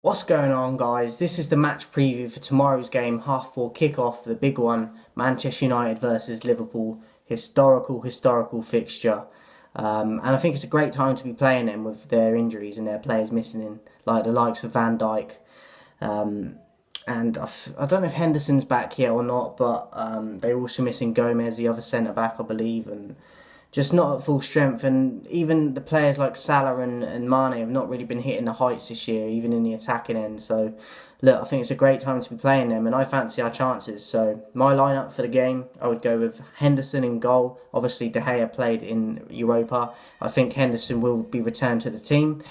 What's going on, guys? This is the match preview for tomorrow's game, 4:30 kickoff, the big one, Manchester United versus Liverpool. Historical fixture. And I think it's a great time to be playing them with their injuries and their players missing in, like the likes of Van Dijk. And I don't know if Henderson's back here or not, but they're also missing Gomez, the other centre back, I believe, and just not at full strength. And even the players like Salah and Mane have not really been hitting the heights this year, even in the attacking end. So, look, I think it's a great time to be playing them, and I fancy our chances. So, my lineup for the game, I would go with Henderson in goal. Obviously, De Gea played in Europa. I think Henderson will be returned to the team.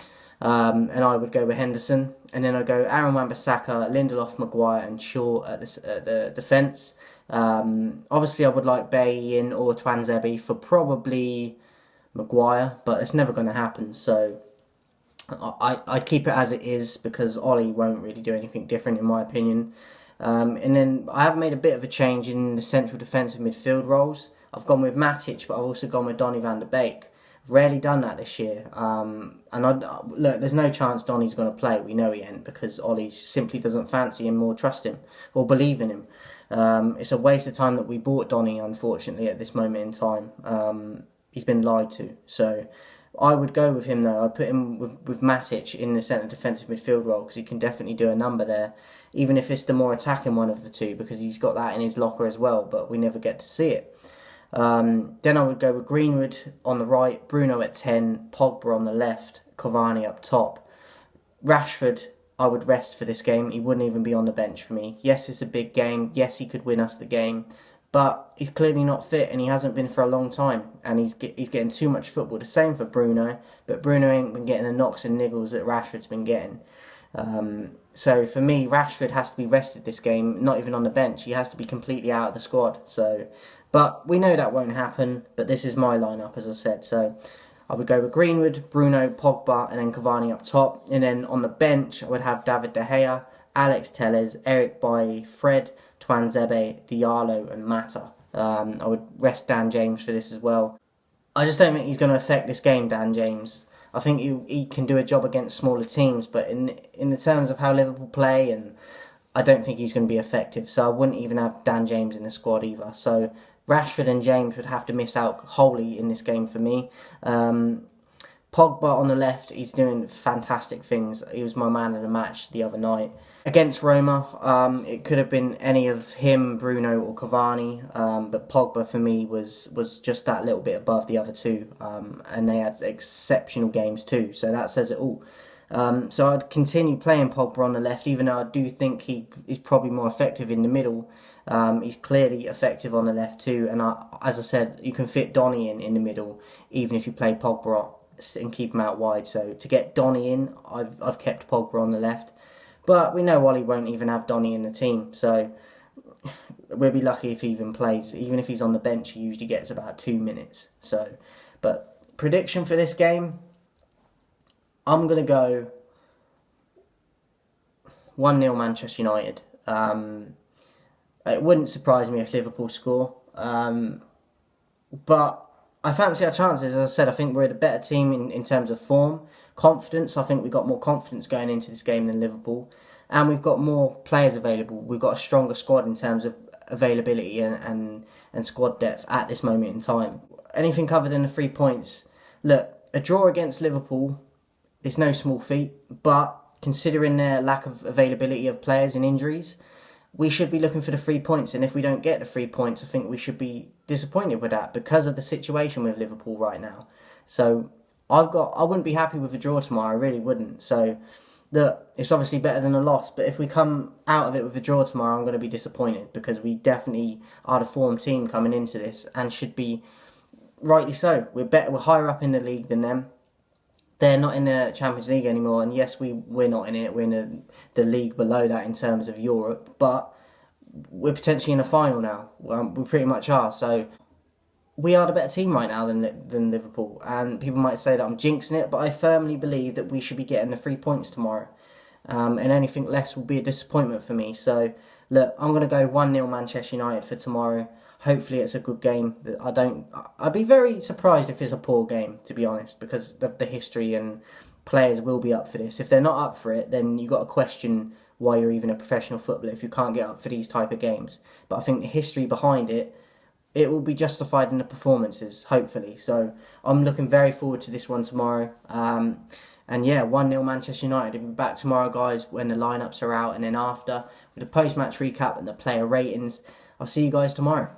And I would go with Henderson. And then I'd go Aaron Wan-Bissaka, Lindelof, Maguire and Shaw at the defence. Obviously, I would like Bailly in or Twanzebe for probably Maguire, but it's never going to happen. So I'd keep it as it is because Ollie won't really do anything different in my opinion. And then I have made a bit of a change in the central defensive midfield roles. I've gone with Matic, but I've also gone with Donny van de Beek. Rarely done that this year. Look, there's no chance Donny's going to play. We know he ain't because Ollie simply doesn't fancy him or trust him or believe in him. It's a waste of time that we bought Donny, unfortunately, at this moment in time. He's been lied to. So I would go with him, though. I'd put him with Matic in the centre defensive midfield role because he can definitely do a number there, even if it's the more attacking one of the two because he's got that in his locker as well, but we never get to see it. Then I would go with Greenwood on the right, Bruno at 10, Pogba on the left, Cavani up top. Rashford, I would rest for this game. He wouldn't even be on the bench for me. Yes, it's a big game. Yes, he could win us the game. But he's clearly not fit and he hasn't been for a long time. And he's getting too much football. The same for Bruno. But Bruno ain't been getting the knocks and niggles that Rashford's been getting. So for me, Rashford has to be rested this game, not even on the bench. He has to be completely out of the squad. But we know that won't happen. But this is my lineup, as I said. So I would go with Greenwood, Bruno, Pogba, and then Cavani up top. And then on the bench, I would have David De Gea, Alex Telles, Eric Bailly, Fred, Twanzebe, Diallo, and Mata. I would rest Dan James for this as well. I just don't think he's going to affect this game, Dan James. I think he can do a job against smaller teams, but in the terms of how Liverpool play, and I don't think he's going to be effective. So I wouldn't even have Dan James in the squad either. So Rashford and James would have to miss out wholly in this game for me. Pogba on the left, he's doing fantastic things. He was my man of the match the other night. Against Roma, it could have been any of him, Bruno or Cavani, but Pogba for me was just that little bit above the other two, and they had exceptional games too, so that says it all. So I'd continue playing Pogba on the left, even though I do think he is probably more effective in the middle. He's clearly effective on the left too, and as I said, you can fit Donny in the middle, even if you play Pogba and keep him out wide. So to get Donny in, I've kept Pogba on the left. But we know Wally won't even have Donny in the team, so we'll be lucky if he even plays. Even if he's on the bench, he usually gets about 2 minutes. But prediction for this game, I'm going to go 1-0 Manchester United. It wouldn't surprise me if Liverpool score. But I fancy our chances. As I said, I think we're the better team in terms of form. Confidence, I think we've got more confidence going into this game than Liverpool. And we've got more players available. We've got a stronger squad in terms of availability and squad depth at this moment in time. Anything other than the 3 points. Look, a draw against Liverpool is no small feat. But considering their lack of availability of players and injuries, we should be looking for the 3 points, and if we don't get the 3 points, I think we should be disappointed with that because of the situation with Liverpool right now. So I wouldn't be happy with a draw tomorrow, I really wouldn't. So it's obviously better than a loss, but if we come out of it with a draw tomorrow, I'm going to be disappointed because we definitely are the form team coming into this and should be rightly so. We're higher up in the league than them. They're not in the Champions League anymore, and yes, we're not in it. We're in the league below that in terms of Europe, but we're potentially in a final now. We pretty much are. So we are the better team right now than Liverpool, and people might say that I'm jinxing it, but I firmly believe that we should be getting the 3 points tomorrow, and anything less will be a disappointment for me. So look, I'm going to go 1-0 Manchester United for tomorrow. Hopefully it's a good game. I'd be very surprised if it's a poor game, to be honest, because of the history and players will be up for this. If they're not up for it, then you've got to question why you're even a professional footballer if you can't get up for these type of games. But I think the history behind it, it will be justified in the performances, hopefully. So I'm looking very forward to this one tomorrow. And yeah, 1-0 Manchester United. We'll be back tomorrow, guys, when the lineups are out, and then after with the post-match recap and the player ratings. I'll see you guys tomorrow.